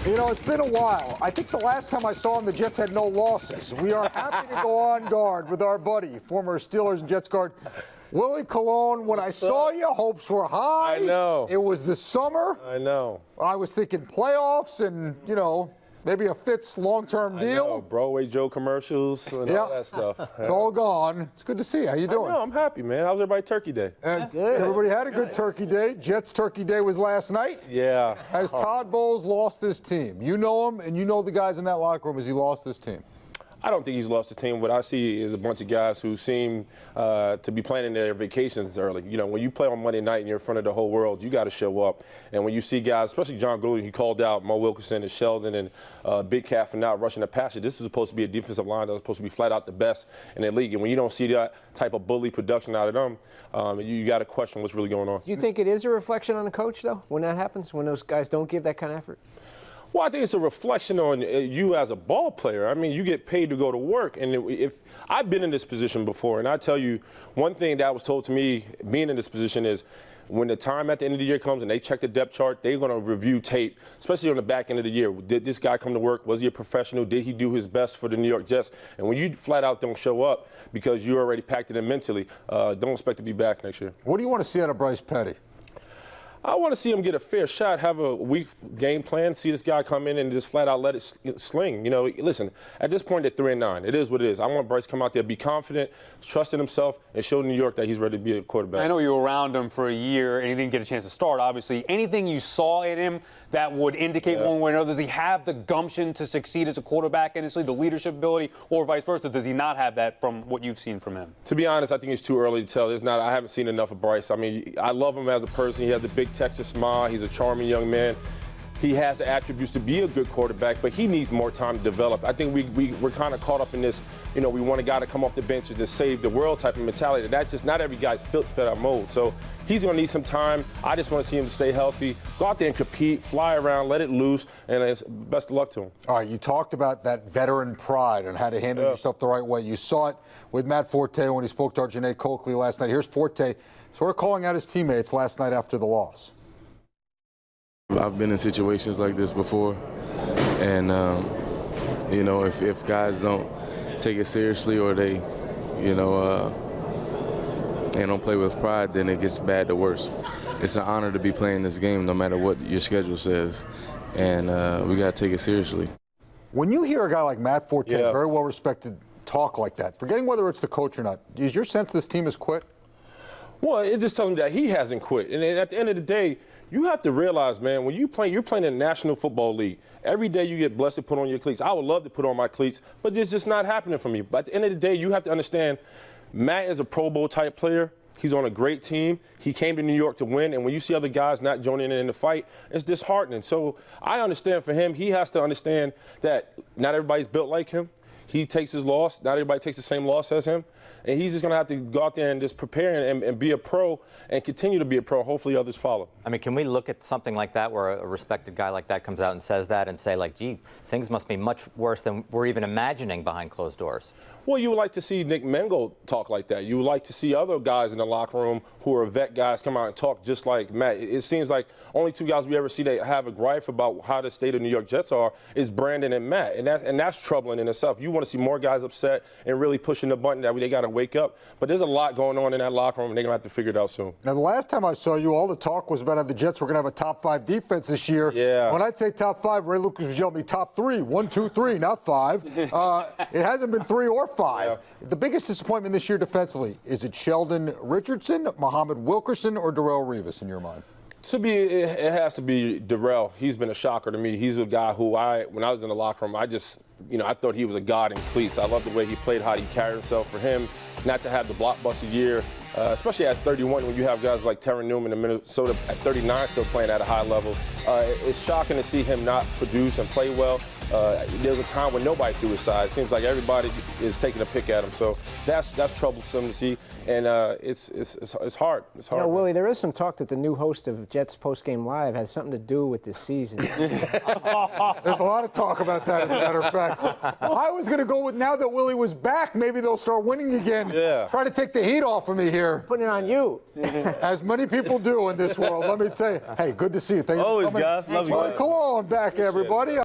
You know, it's been a while. I think the last time I saw him, the Jets had no losses. We are happy to go on guard with our buddy, former Steelers and Jets guard, Willie Colon. When I saw you, hopes were high. I know. It was the summer. I know. I was thinking playoffs and, you know, maybe a Fitz long-term deal. I know. Broadway Joe commercials and all that stuff. It's all gone. It's good to see you. How you doing? I'm happy, man. How's everybody Turkey Day? Good. Everybody had a good Turkey Day. Jets Turkey Day was last night. Yeah. Has Todd Bowles lost this team? You know him, and you know the guys in that locker room. Has he lost this team? I don't think he's lost the team. What I see is a bunch of guys who seem to be planning their vacations early. You know, when you play on Monday night and you're in front of the whole world, you got to show up. And when you see guys, especially John Gruden, he called out Mo Wilkerson and Sheldon and Big Cat for not rushing the passer. This is supposed to be a defensive line that was supposed to be flat out the best in the league. And when you don't see that type of bully production out of them, you got to question what's really going on. You think it is a reflection on the coach, though, when that happens, when those guys don't give that kind of effort? Well, I think it's a reflection on you as a ball player. I mean, you get paid to go to work. And if I've been in this position before, and I tell you, one thing that was told to me being in this position is when the time at the end of the year comes and they check the depth chart, they're going to review tape, especially on the back end of the year. Did this guy come to work? Was he a professional? Did he do his best for the New York Jets? And when you flat out don't show up because you already packed it in mentally, don't expect to be back next year. What do you want to see out of Bryce Petty? I want to see him get a fair shot, have a weak game plan, see this guy come in and just flat out let it sling. You know, listen, at this point, they're 3-9. It is what it is. I want Bryce to come out there, be confident, trust in himself, and show New York that he's ready to be a quarterback. I know you were around him for a year and he didn't get a chance to start, obviously. Anything you saw in him that would indicate one way or another, does he have the gumption to succeed as a quarterback, initially, the leadership ability, or vice versa? Does he not have that from what you've seen from him? To be honest, I think it's too early to tell. I haven't seen enough of Bryce. I mean, I love him as a person. He has a big Texas smile. He's a charming young man. He has the attributes to be a good quarterback, but he needs more time to develop. I think we're kind of caught up in this, you know, we want a guy to come off the bench and just save the world type of mentality. That's just not every guy's fit our mold. So he's going to need some time. I just want to see him stay healthy, go out there and compete, fly around, let it loose, and best of luck to him. All right, you talked about that veteran pride and how to handle yourself the right way. You saw it with Matt Forte when he spoke to our Janae Coakley last night. Here's Forte sort of calling out his teammates last night after the loss. I've been in situations like this before, and you know, if guys don't take it seriously or they, you know, they don't play with pride, then it gets bad to worse. It's an honor to be playing this game, no matter what your schedule says, and we got to take it seriously. When you hear a guy like Matt Forte, very well respected, talk like that, forgetting whether it's the coach or not, is your sense this team has quit? Well, it just tells me that he hasn't quit. And at the end of the day, you have to realize, man, when you're playing in the National Football League, every day you get blessed to put on your cleats. I would love to put on my cleats, but it's just not happening for me. But at the end of the day, you have to understand, Matt is a Pro Bowl type player. He's on a great team. He came to New York to win, and when you see other guys not joining in the fight, it's disheartening. So I understand for him, he has to understand that not everybody's built like him. He takes his loss. Not everybody takes the same loss as him. And he's just going to have to go out there and just prepare and be a pro and continue to be a pro. Hopefully others follow. I mean, can we look at something like that where a respected guy like that comes out and says that and say, like, gee, things must be much worse than we're even imagining behind closed doors? Well, you would like to see Nick Mangold talk like that. You would like to see other guys in the locker room who are vet guys come out and talk just like Matt. It seems like only two guys we ever see that have a gripe about how the state of New York Jets are is Brandon and Matt. And that's troubling in itself. You want to see more guys upset and really pushing the button that they got to wake up. But there's a lot going on in that locker room, and they're going to have to figure it out soon. Now, the last time I saw you, all the talk was about how the Jets were going to have a top-5 defense this year. Yeah. When I'd say top 5, Ray Lucas was yelling at me top 3. 1, 2, 3, not 5. It hasn't been 3 or 5. Yeah. The biggest disappointment this year defensively, is it Sheldon Richardson, Muhammad Wilkerson, or Darrelle Revis in your mind? It has to be Darrelle. He's been a shocker to me. He's a guy who when I was in the locker room, I thought he was a god in cleats. I love the way he played, how he carried himself. For him not to have the blockbuster year, especially at 31, when you have guys like Terry Newman in Minnesota at 39 still playing at a high level, it's shocking to see him not produce and play well. There's a time when nobody threw his side. It seems like everybody is taking a pick at him. So that's troublesome to see, and it's hard. It's hard. You know, Willie, there is some talk that the new host of Jets Postgame Live has something to do with this season. There's a lot of talk about that, as a matter of fact. I was going to go with, now that Willie was back, maybe they'll start winning again. Yeah. Try to take the heat off of me here. Putting it on you. As many people do in this world. Let me tell you. Hey, good to see you. Thank you for Always, coming. guys. Love you. Wille Colon back, everybody.